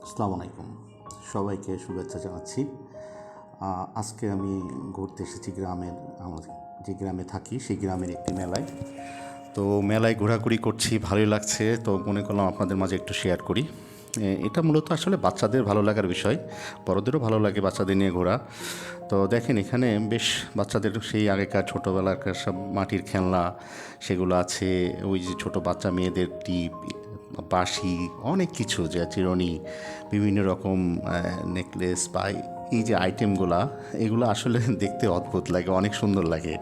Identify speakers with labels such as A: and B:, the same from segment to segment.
A: আসসালামু আলাইকুম, সবাইকে শুভেচ্ছা জানাচ্ছি। আজকে আমি ঘুরতে এসেছি আমার যে গ্রামে থাকি সেই গ্রামের একটি মেলায়। তো মেলায় ঘোরাঘুরি করছি, ভালোই লাগছে, তো মনে করলাম আপনাদের মাঝে একটু শেয়ার করি। এটা মূলত আসলে বাচ্চাদের ভালো লাগার বিষয়, বড়দেরও ভালো লাগে বাচ্চাদের নিয়ে ঘোরা। তো দেখেন এখানে বেশ বাচ্চাদের সেই আগেকার ছোটোবেলাকার সব মাটির খেলনা সেগুলো আছে, ওই যে ছোটো বাচ্চা মেয়েদের টিপ, বাঁশি, অনেক কিছু, যে চিরুনি, বিভিন্ন রকম নেকলেস বা এই যে আইটেমগুলা, এগুলো আসলে দেখতে অদ্ভুত লাগে, অনেক সুন্দর লাগে।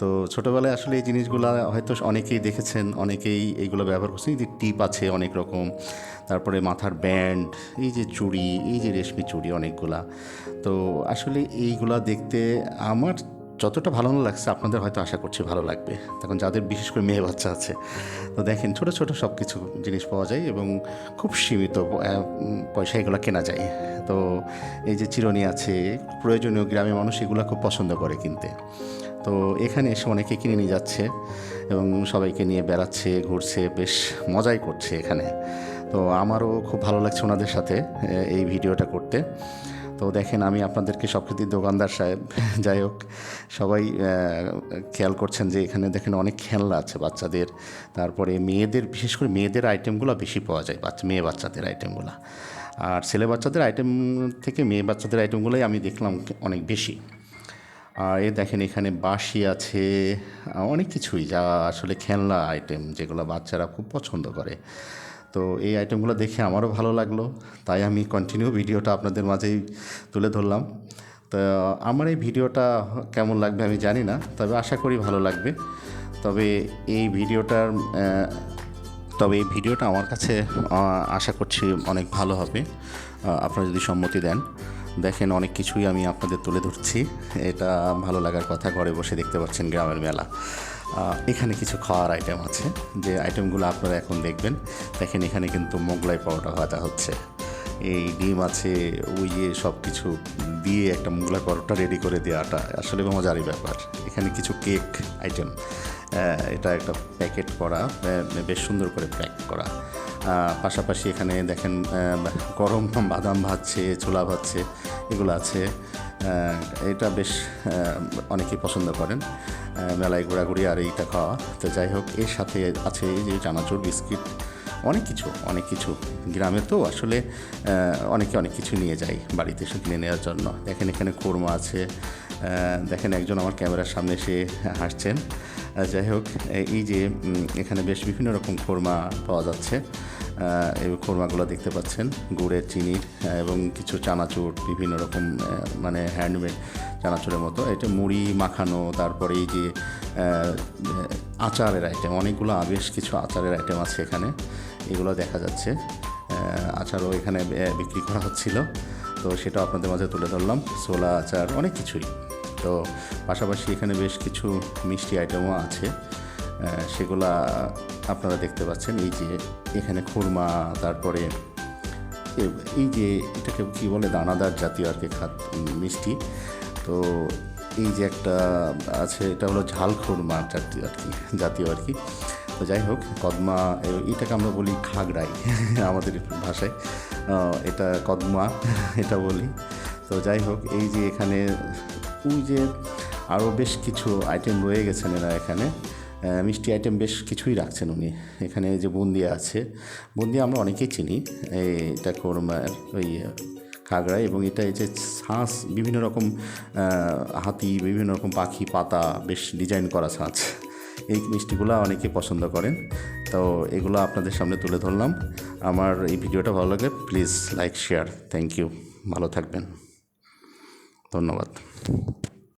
A: তো ছোটোবেলায় আসলে এই জিনিসগুলো হয়তো অনেকেই দেখেছেন, অনেকেই এইগুলো ব্যবহার করছেন। এই যে টিপ আছে অনেক রকম, তারপরে মাথার ব্যান্ড, এই যে চুড়ি, এই যে রেশমি চুড়ি অনেকগুলা। তো আসলে এইগুলা দেখতে আমার যতটা ভালো না লাগছে, আপনাদের হয়তো আশা করছি ভালো লাগবে, তখন যাদের বিশেষ করে মেয়ে বাচ্চা আছে। তো দেখেন ছোটো ছোটো সব কিছু জিনিস পাওয়া যায় এবং খুব সীমিত পয়সায় এগুলো কেনা যায়। তো এই যে চিরুনি আছে, প্রয়োজনীয়, গ্রামের মানুষ এগুলো খুব পছন্দ করে কিনতে। তো এখানে এসে অনেকে কিনে নিয়ে যাচ্ছে এবং সবাইকে নিয়ে বেড়াচ্ছে, ঘুরছে, বেশ মজাই করছে এখানে। তো আমারও খুব ভালো লাগছে ওনাদের সাথে এই ভিডিওটা করতে। তো দেখেন আমি আপনাদেরকে সবকিছু দোকানদার সাহেব যাই হোক সবাই খেয়াল করছেন যে এখানে দেখেন অনেক খেলনা আছে বাচ্চাদের, তারপরে মেয়েদের, বিশেষ করে মেয়েদের আইটেমগুলো বেশি পাওয়া যায়, মেয়ে বাচ্চাদের আইটেমগুলো। আর ছেলে বাচ্চাদের আইটেম থেকে মেয়ে বাচ্চাদের আইটেমগুলোই আমি দেখলাম অনেক বেশি। আর এই দেখেন এখানে বাঁশি আছে, অনেক কিছুই যা আসলে খেলনা আইটেম যেগুলো বাচ্চারা খুব পছন্দ করে। তো এই আইটেমগুলো দেখে আমারও ভালো লাগলো, তাই আমি কন্টিনিউ ভিডিওটা আপনাদের মাঝেই তুলে ধরলাম। তো আমার এই ভিডিওটা কেমন লাগবে আমি জানি না, তবে আশা করি ভালো লাগবে। তবে এই ভিডিওটা আমার কাছে আশা করছি অনেক ভালো হবে, আপনারা যদি সম্মতি দেন। দেখেন অনেক কিছুই আমি আপনাদের তুলে ধরছি, এটা ভালো লাগার কথা। ঘরে বসে দেখতে পাচ্ছেন গ্রামের মেলা। এখানে কিছু খাওয়ার আইটেম আছে, যে আইটেমগুলো আপনারা এখন দেখবেন। দেখেন এখানে কিন্তু মোগলাই পরোটা ভাজা হচ্ছে, এই ডিম আছে, ওই যে সব কিছু দিয়ে একটা মোগলাই পরোটা রেডি করে দেওয়াটা আসলে মজারই ব্যাপার। এখানে কিছু কেক আইটেম, এটা একটা প্যাকেট করা, বেশ সুন্দর করে প্যাক করা। পাশাপাশি এখানে দেখেন গরম বাদাম ভাজছে, ছোলা ভাজছে, এগুলো আছে। এটা বেশ অনেকেই পছন্দ করেন মেলায় ঘোরাঘুরি আর এইটা খাওয়া। তো যাই হোক, এর সাথে আছে এই যে চানাচুর, বিস্কিট, অনেক কিছু গ্রামে তো আসলে অনেকে অনেক কিছু নিয়ে যায় বাড়িতে এসে কিনে নেওয়ার জন্য। দেখেন এখানে কোরমা আছে, দেখেন একজন আমার ক্যামেরার সামনে এসে হাসছেন। যাই হোক, এই যে এখানে বেশ বিভিন্ন রকম কোরমা পাওয়া যাচ্ছে, এই কোরমাগুলো দেখতে পাচ্ছেন, গুড়ের, চিনির, এবং কিছু চানাচুর, বিভিন্ন রকম মানে হ্যান্ডমেড চানাচুরের মতো। এটা মুড়ি মাখানো, তারপরে এই যে আচারের আইটেম, অনেকগুলো বেশ কিছু আচারের আইটেম আছে এখানে, এগুলো দেখা যাচ্ছে। আচারও এখানে বিক্রি করা হচ্ছিল, তো সেটা আপনাদের মাঝে তুলে ধরলাম। ছোলা আচার, অনেক কিছুই। তো পাশাপাশি এখানে বেশ কিছু মিষ্টি আইটেমও আছে, সেগুলা আপনারা দেখতে পাচ্ছেন। এই যে এখানে খুরমা, তারপরে এই যে এটাকে কী বলে, দানাদার জাতীয় আর কি মিষ্টি। তো এই যে একটা আছে, এটা হলো ঝাল খুরমা জাতীয় আর কি। তো যাই হোক, কদমা, এটাকে আমরা বলি খাগড়াই আমাদের ভাষায়, এটা কদমা এটা বলি। তো যাই হোক, এই যে এখানে ওই যে আরও বেশ কিছু আইটেম রয়ে গেছেন এরা এখানে, মিষ্টি আইটেম বেশ কিছুই রাখছেন উনি। এখানে যে বুন্দিয়া আছে, বুন্দিয়া আমরা অনেকেই চিনি, এটা কোরমার ওই খাগড়াই, এবং এটা এই যে ছাঁচ, বিভিন্ন রকম হাতি, বিভিন্ন রকম পাখি, পাতা, বেশ ডিজাইন করা ছাঁচ, এই মিষ্টিগুলো অনেকে পছন্দ করেন। তো এগুলো আপনাদের সামনে তুলে ধরলাম। আমার এই ভিডিওটা ভালো লাগে, please like, share. Thank you, ভালো থাকবেন, ধন্যবাদ।